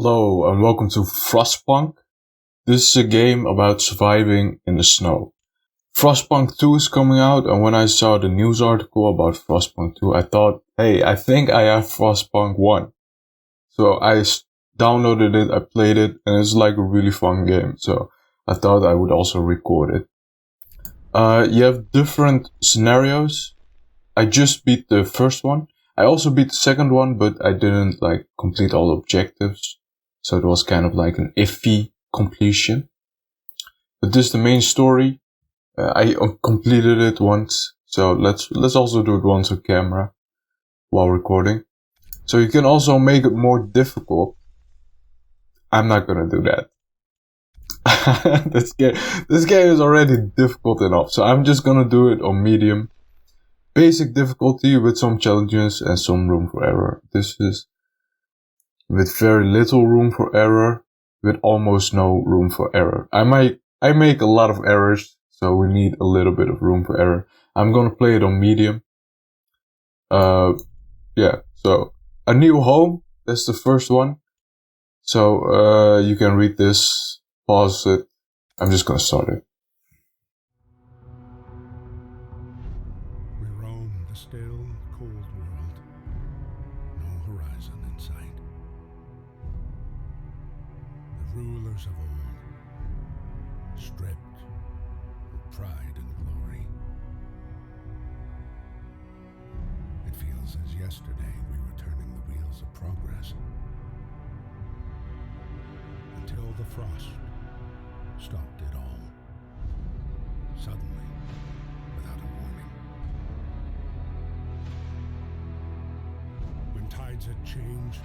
Hello and welcome to Frostpunk. This is a game about surviving in the snow. Frostpunk 2 is coming out, and when I saw the news article about Frostpunk 2, I thought, hey, I think I have Frostpunk 1. So I downloaded it, I played it, and it's like a really fun game. So I thought I would also record it. You have different scenarios. I just beat the first one. I also beat the second one, but I didn't complete all the objectives. So it was kind of like an iffy completion. But this is the main story. I completed it once. So let's also do it once on camera while recording. So you can also make it more difficult. I'm not gonna do that. This game is already difficult enough. So I'm just gonna do it on medium. Basic difficulty with some challenges and some room for error. This is with very little room for error, with almost no room for error. I make a lot of errors, so we need a little bit of room for error. I'm gonna play it on medium. Yeah, so A New Home, that's the first one. So you can read this, pause it. I'm just gonna start it. We roam the still, cold world, no horizon in sight. The rulers of old, stripped of pride and glory. It feels as yesterday we were turning the wheels of progress, until the frost stopped it all, suddenly, without a warning. When tides had changed,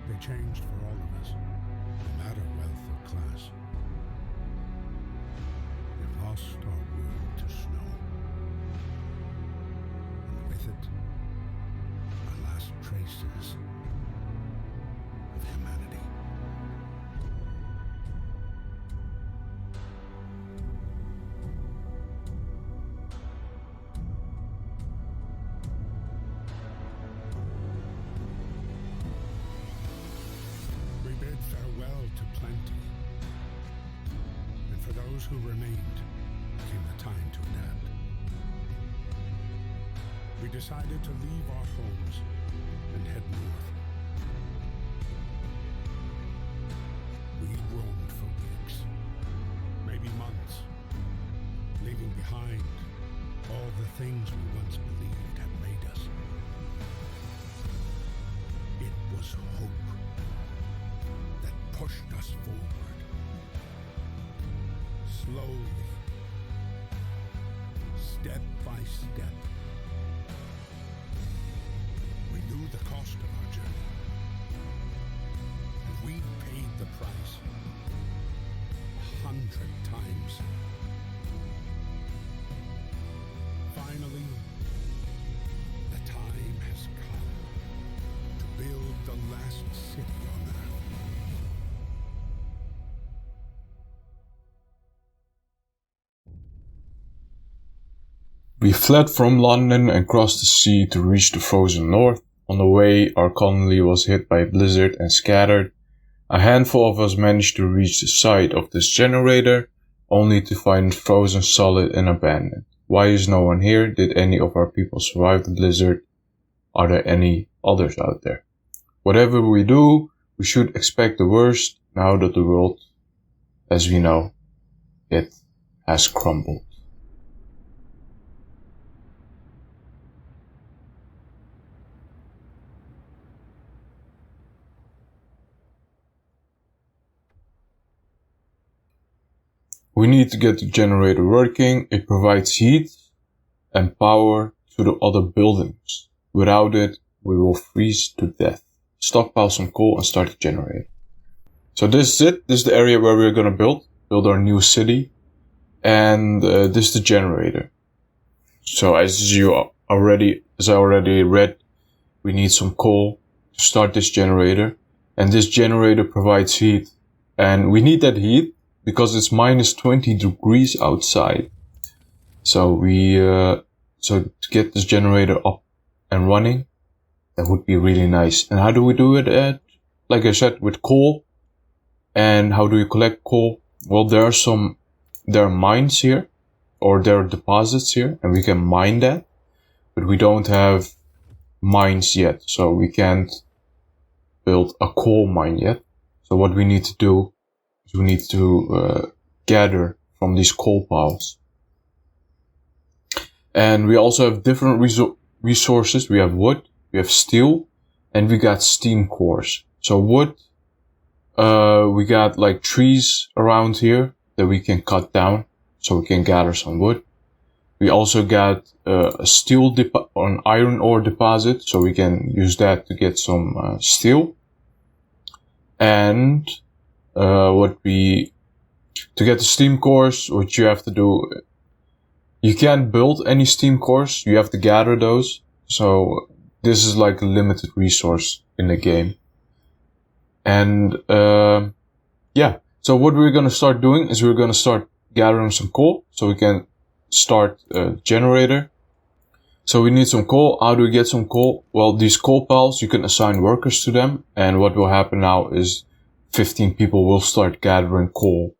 they changed for all of us, no matter wealth or class. We've lost our world to snow, and with it, our last traces of humanity. We bid farewell to plenty, and for those who remained came the time to adapt. We decided to leave our homes and head north. We roamed for weeks, maybe months, leaving behind all the things we once believed had made us. It was hope that pushed us forward. Slowly, step by step. We knew the cost of our journey, and we paid the price 100 times. Finally, the time has come to build the last city on earth. We fled from London and crossed the sea to reach the frozen north. On the way, our colony was hit by a blizzard and scattered. A handful of us managed to reach the site of this generator, only to find it frozen solid and abandoned. Why is no one here? Did any of our people survive the blizzard? Are there any others out there? Whatever we do, we should expect the worst now that the world, as we know, it has crumbled. We need to get the generator working. It provides heat and power to the other buildings. Without it, we will freeze to death. Stockpile some coal and start the generator. So this is it. This is the area where we're gonna build our new city. And this is the generator. So as I already read, we need some coal to start this generator. And this generator provides heat. And we need that heat because it's minus 20 degrees outside. So so to get this generator up and running, that would be really nice. And how do we do it? like I said, with coal. And how do you collect coal? Well, there are mines here, or there are deposits here, and we can mine that, but we don't have mines yet, so we can't build a coal mine yet. So what we need to do is we need to gather from these coal piles. And we also have different resources. We have wood, we have steel, and we got steam cores. So wood, we got like trees around here that we can cut down so we can gather some wood. We also got a steel or an iron ore deposit, so we can use that to get some steel. And to get the steam cores, what you have to do, you can't build any steam cores, you have to gather those. So this is like a limited resource in the game. And yeah, so what we're gonna start doing is we're gonna start gathering some coal so we can start a generator. So we need some coal. How do we get some coal? Well, these coal piles, you can assign workers to them, and what will happen now is 15 people will start gathering coal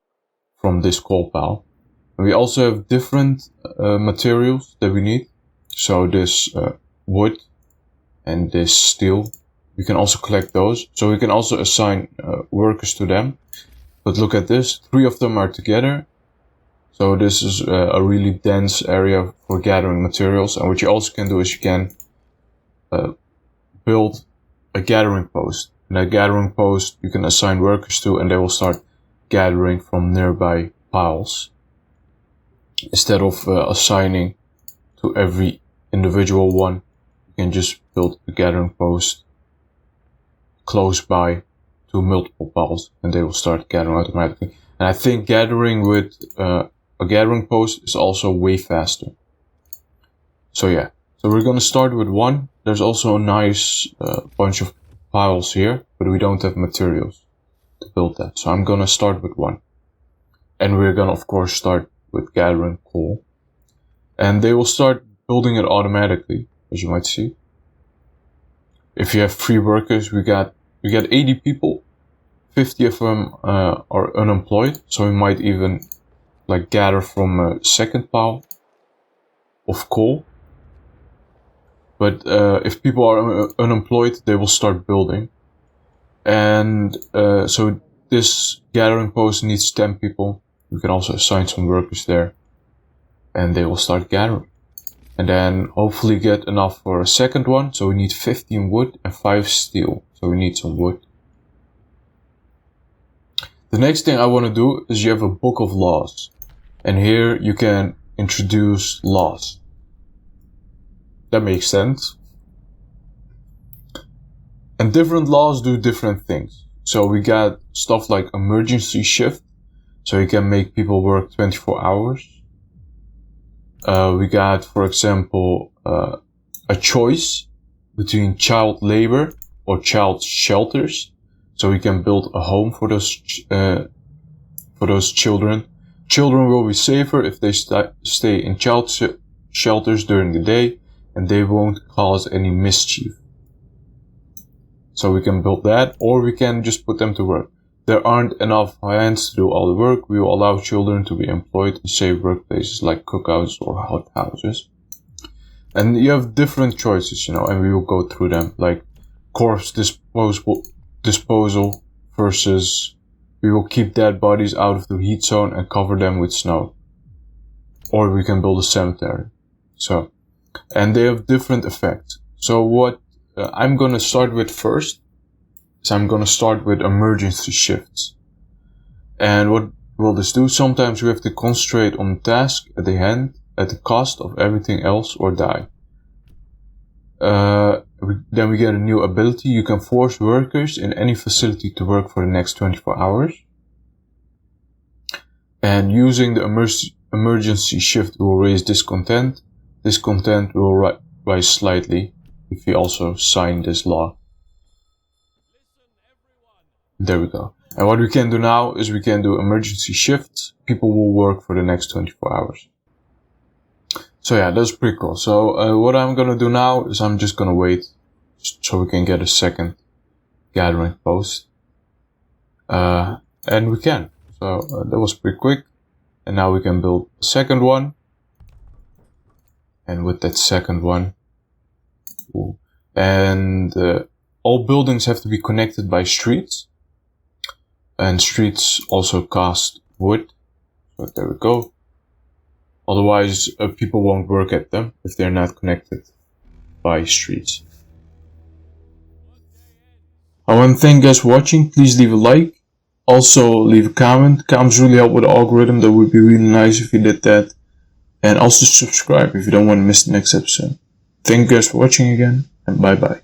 from this coal pile. And we also have different materials that we need. So this wood and this steel, we can also collect those. So we can also assign workers to them. But look at this, 3 of them are together. So this is a really dense area for gathering materials. And what you also can do is you can build a gathering post. And that gathering post you can assign workers to, and they will start gathering from nearby piles. Instead of assigning to every individual one, you can just build a gathering post close by to multiple piles, and they will start gathering automatically. And I think gathering with a gathering post is also way faster. So yeah, so we're gonna start with 1. There's also a nice bunch of piles here, but we don't have materials to build that. So I'm gonna start with 1. And we're gonna of course start with gathering coal. And they will start building it automatically, as you might see. If you have 3 workers, we got 80 people. 50 of them are unemployed, so we might even like gather from a second pile of coal. But if people are unemployed, they will start building. And so this gathering post needs 10 people. We can also assign some workers there, and they will start gathering. And then hopefully get enough for a second one. So we need 15 wood and 5 steel. So we need some wood. The next thing I want to do is you have a book of laws. And here you can introduce laws. That makes sense. And different laws do different things. So we got stuff like emergency shift. So you can make people work 24 hours. We got, for example, a choice between child labor or child shelters. So we can build a home for those children. Children will be safer if they stay in child shelters during the day, and they won't cause any mischief. So we can build that, or we can just put them to work. There aren't enough hands to do all the work. We will allow children to be employed in safe workplaces like cookouts or hot houses. And you have different choices, and we will go through them, like corpse disposal versus we will keep dead bodies out of the heat zone and cover them with snow. Or we can build a cemetery. So, and they have different effects. So what I'm gonna start with first is I'm gonna start with emergency shifts. And what will this do? Sometimes we have to concentrate on the task at the hand at the cost of everything else or die. Then we get a new ability. You can force workers in any facility to work for the next 24 hours. And using the emergency shift will raise discontent. Discontent will rise slightly if we also sign this law. There we go. And what we can do now is we can do emergency shifts. People will work for the next 24 hours. So yeah, that's pretty cool. So what I'm gonna do now is I'm just gonna wait so we can get a second gathering post. And we can. So that was pretty quick. And now we can build a second one. And with that second one, and all buildings have to be connected by streets. And streets also cost wood. So there we go. Otherwise, people won't work at them if they're not connected by streets. I want to thank you guys for watching. Please leave a like. Also, leave a comment. Comments really help with the algorithm. That would be really nice if you did that. And also subscribe if you don't want to miss the next episode. Thank you guys for watching again, and bye bye.